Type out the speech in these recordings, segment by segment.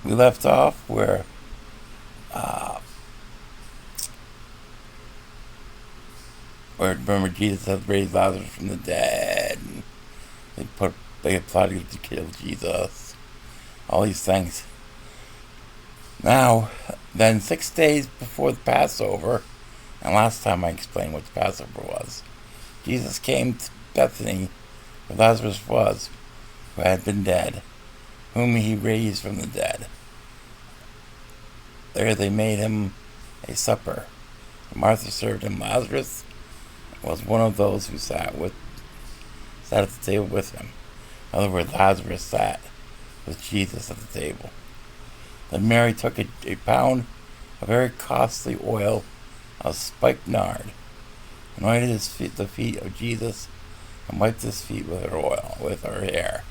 We left off uh, where remember Jesus had raised Lazarus from the dead. And they had plotted to kill Jesus. All these things. Now, then 6 days before the Passover, and last time I explained what the Passover was, Jesus came to Bethany, where Lazarus was, who had been dead, whom he raised from the dead. There they made him a supper. Martha served him. Lazarus was one of those who sat at the table with him. In other words, Lazarus sat with Jesus at the table. Then Mary took a pound of very costly oil of spikenard, anointed the feet of Jesus, and wiped his feet with her hair.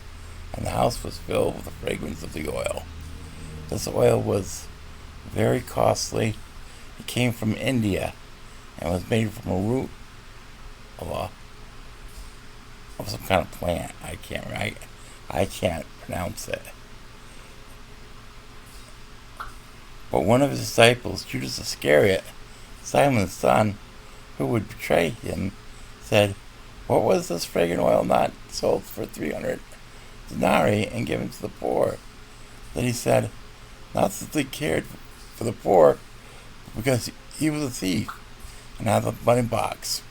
And the house was filled with the fragrance of the oil. This oil was very costly. It came from India and was made from a root of some kind of plant. I can't pronounce it. But one of his disciples, Judas Iscariot, Simon's son, who would betray him, said, "What was this fragrant oil not sold for 300 denarii and given to the poor?" Then he said, "Not that they cared for the poor, but because he was a thief and had the money box,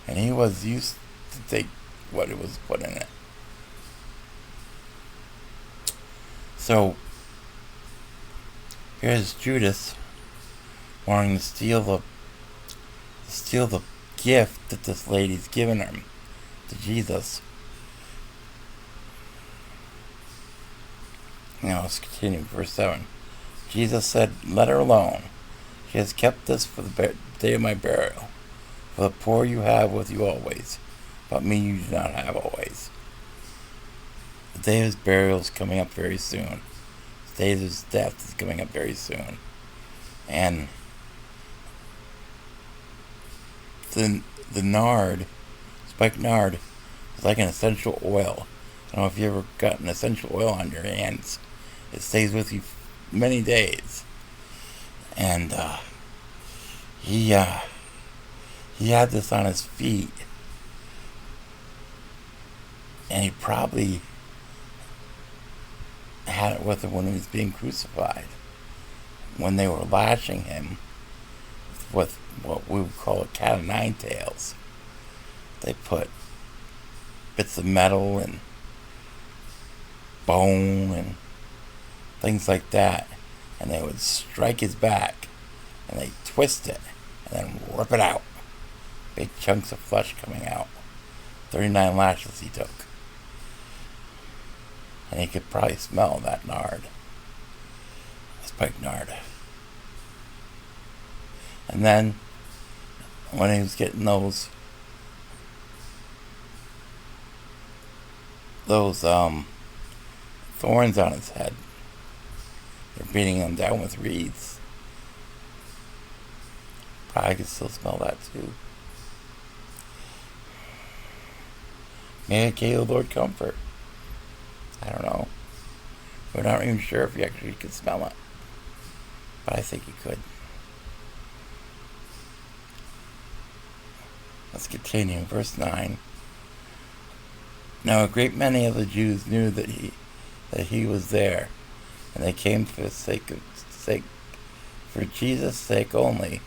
and he was used to take what it was put in it." So here's Judas wanting to steal the gift that this lady's given him to Jesus. Now let's continue. Verse 7. Jesus said, "Let her alone. She has kept this for the day of my burial. For the poor you have with you always, but me you do not have always." The day of his burial is coming up very soon. The day of his death is coming up very soon. And the nard, spiked nard, is like an essential oil. I don't know if you ever got an essential oil on your hands. It stays with you many days. And he had this on his feet, and he probably had it with him when he was being crucified, when they were lashing him with what we would call a cat o' nine tails. They put bits of metal and bone and things like that, and they would strike his back, and they twist it, and then rip it out. Big chunks of flesh coming out. 39 lashes he took. And he could probably smell that nard. Spiked nard. And then, when he was getting those thorns on his head, they're beating him down with reeds. Probably could still smell that too. May it give the Lord comfort. I don't know. We're not even sure if he actually could smell it. But I think he could. Let's continue. Verse 9. Now a great many of the Jews knew that he was there, and they came for Jesus' sake only,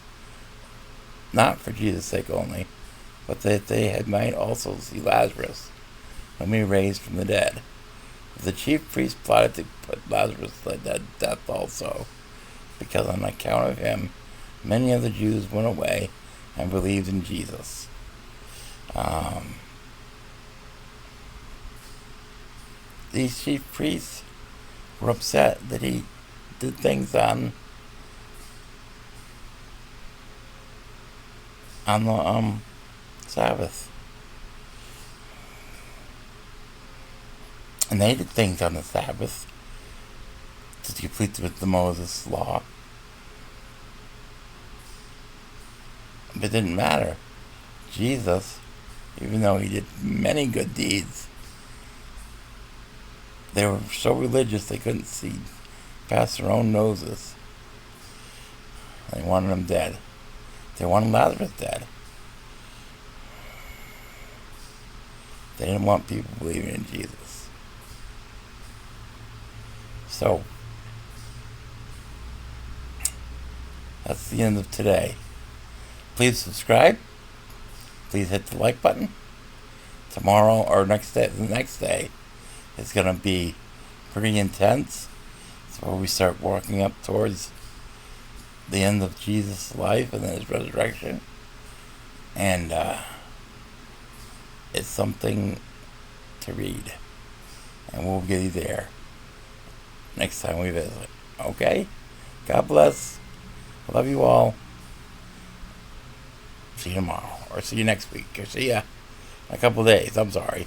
not for Jesus' sake only, but that they might also see Lazarus, whom he raised from the dead. The chief priests plotted to put Lazarus to death also, because on account of him, many of the Jews went away and believed in Jesus. These chief priests were upset that he did things on the Sabbath. And they did things on the Sabbath to complete with the Moses law. But it didn't matter. Jesus, even though he did many good deeds, they were so religious they couldn't see past their own noses. They wanted him dead. They wanted Lazarus dead. They didn't want people believing in Jesus. So, that's the end of today. Please subscribe. Please hit the like button. Tomorrow or the next day, it's going to be pretty intense. It's where we start walking up towards the end of Jesus' life and then his resurrection. And it's something to read. And we'll get you there next time we visit. Okay? God bless. Love you all. See you tomorrow. Or see you next week. Or see ya in a couple days. I'm sorry.